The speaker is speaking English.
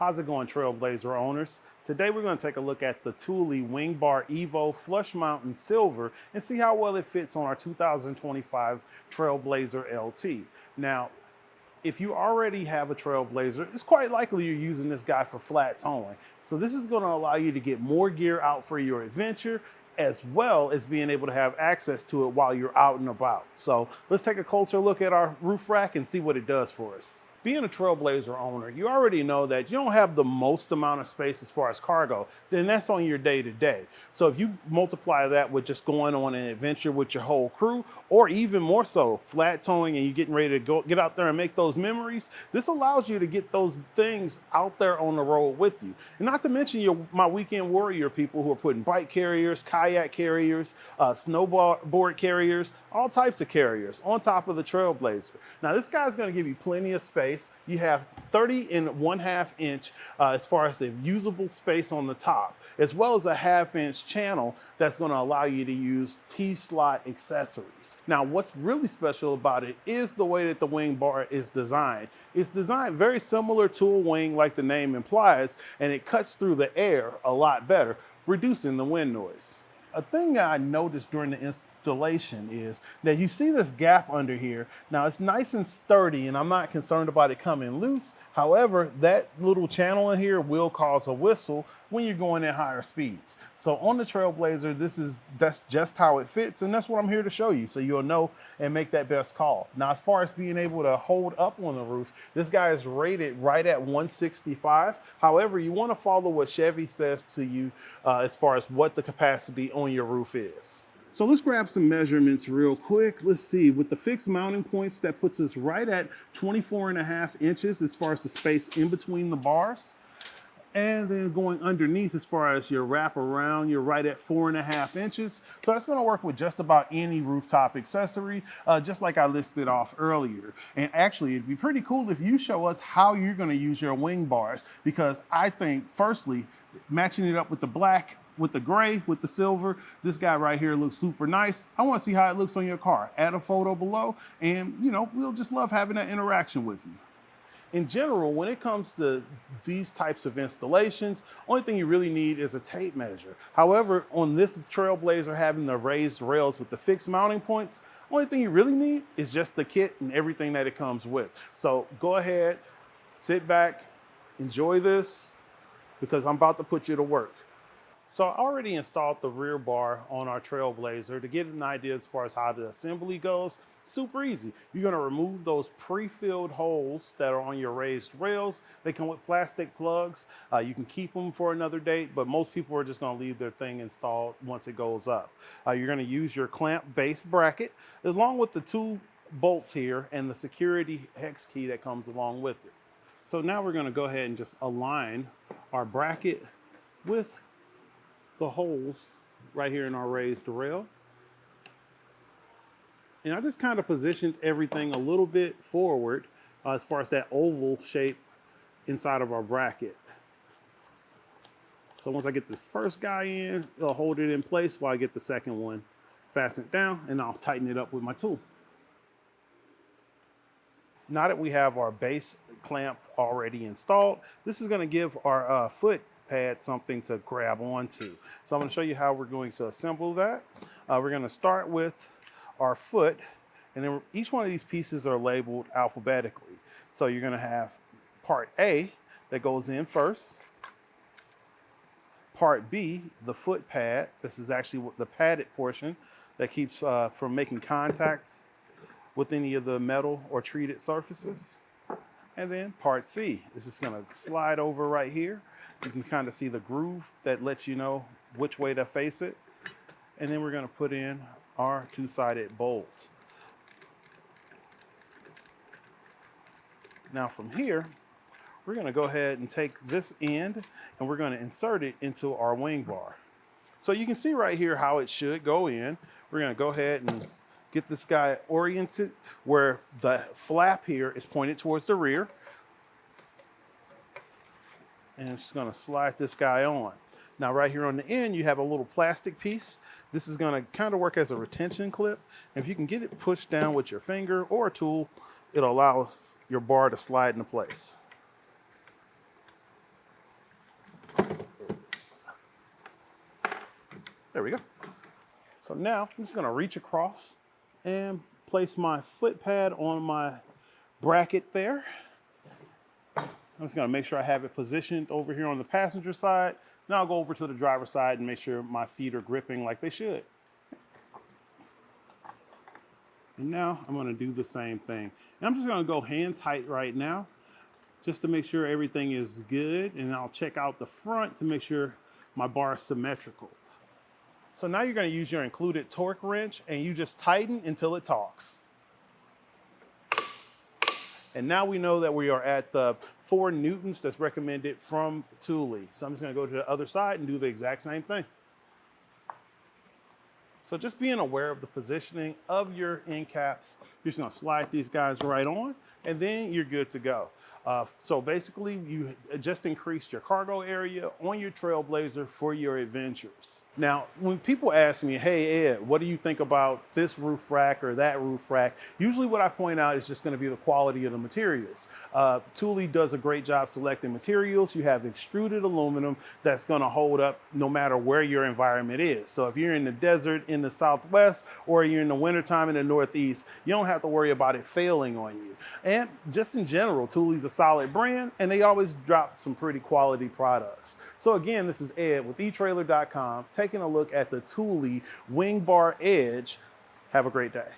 How's it going, Trailblazer owners? Today we're going to take a look at the Thule WingBar Evo Flush Mount in Silver and see how well it fits on our 2025 Trailblazer LT. Now, if you already have a Trailblazer, it's quite likely you're using this guy for flat towing. So this is going to allow you to get more gear out for your adventure, as well as being able to have access to it while you're out and about. So let's take a closer look at our roof rack and see what it does for us. Being a Trailblazer owner, you already know that you don't have the most amount of space as far as cargo, then that's on your day-to-day. So if you multiply that with just going on an adventure with your whole crew, or even more so, flat towing and you're getting ready to get out there and make those memories, this allows you to get those things out there on the road with you. And not to mention my weekend warrior people who are putting bike carriers, kayak carriers, snowboard carriers, all types of carriers on top of the Trailblazer. Now this guy's gonna give you plenty of space. You have 30.5 inch as far as the usable space on the top, as well as a 1/2 inch channel that's going to allow you to use T-slot accessories. Now, what's really special about it is the way that the wing bar is designed. It's designed very similar to a wing, like the name implies, and it cuts through the air a lot better, reducing the wind noise. A thing that I noticed during the installation is that you see this gap under here. Now it's nice and sturdy and I'm not concerned about it coming loose. However, that little channel in here will cause a whistle when you're going at higher speeds. So on the Trailblazer, that's just how it fits, and that's what I'm here to show you so you'll know and make that best call. Now, as far as being able to hold up on the roof, this guy is rated right at 165. However, you want to follow what Chevy says to you as far as what the capacity on your roof is. So let's grab some measurements real quick. Let's see, with the fixed mounting points, that puts us right at 24.5 inches as far as the space in between the bars. And then going underneath, as far as your wrap around, you're right at 4.5 inches. So that's gonna work with just about any rooftop accessory, just like I listed off earlier. And actually, it'd be pretty cool if you show us how you're gonna use your wing bars, because I think, firstly, matching it up with the black, with the gray, with the silver, this guy right here looks super nice. I want to see how it looks on your car. Add a photo below, and we'll just love having that interaction with you. In general, when it comes to these types of installations, only thing you really need is a tape measure. However, on this Trailblazer having the raised rails with the fixed mounting points, only thing you really need is just the kit and everything that it comes with. So go ahead, sit back, enjoy this, because I'm about to put you to work. So I already installed the rear bar on our Trailblazer. To get an idea as far as how the assembly goes, super easy. You're gonna remove those pre-filled holes that are on your raised rails. They come with plastic plugs. You can keep them for another date, but most people are just gonna leave their thing installed once it goes up. You're gonna use your clamp base bracket, along with the 2 bolts here and the security hex key that comes along with it. So now we're gonna go ahead and just align our bracket with the holes right here in our raised rail. And I just kind of positioned everything a little bit forward as far as that oval shape inside of our bracket. So once I get the first guy in, it'll hold it in place while I get the second one fastened down, and I'll tighten it up with my tool. Now that we have our base clamp already installed, this is going to give our foot pad something to grab onto. So I'm going to show you how we're going to assemble that. We're going to start with our foot, and then each one of these pieces are labeled alphabetically. So you're going to have part A that goes in first, part B, the foot pad. This is actually the padded portion that keeps from making contact with any of the metal or treated surfaces. And then part C, this is going to slide over right here. You can kind of see the groove that lets you know which way to face it. And then we're going to put in our 2-sided bolt. Now from here, we're going to go ahead and take this end and we're going to insert it into our wing bar. So you can see right here how it should go in. We're going to go ahead and get this guy oriented where the flap here is pointed towards the rear. And I'm just gonna slide this guy on. Now right here on the end, you have a little plastic piece. This is gonna kind of work as a retention clip. If you can get it pushed down with your finger or a tool, it'll allow your bar to slide into place. There we go. So now I'm just gonna reach across and place my foot pad on my bracket there. I'm just gonna make sure I have it positioned over here on the passenger side. Now I'll go over to the driver's side and make sure my feet are gripping like they should. And now I'm gonna do the same thing. And I'm just gonna go hand tight right now, just to make sure everything is good. And I'll check out the front to make sure my bar is symmetrical. So now you're gonna use your included torque wrench and you just tighten until it talks. And now we know that we are at the 4 newtons that's recommended from Thule. So I'm just gonna go to the other side and do the exact same thing. So just being aware of the positioning of your end caps, you're just gonna slide these guys right on and then you're good to go. So basically you just increased your cargo area on your Trailblazer for your adventures. Now, when people ask me, hey Ed, what do you think about this roof rack or that roof rack? Usually what I point out is just gonna be the quality of the materials. Thule does a great job selecting materials. You have extruded aluminum that's gonna hold up no matter where your environment is. So if you're in the desert in the Southwest or you're in the wintertime in the Northeast, you don't have to worry about it failing on you. And just in general, Thule's a solid brand and they always drop some pretty quality products. So again, this is Ed with etrailer.com taking a look at the Thule WingBar Edge. Have a great day.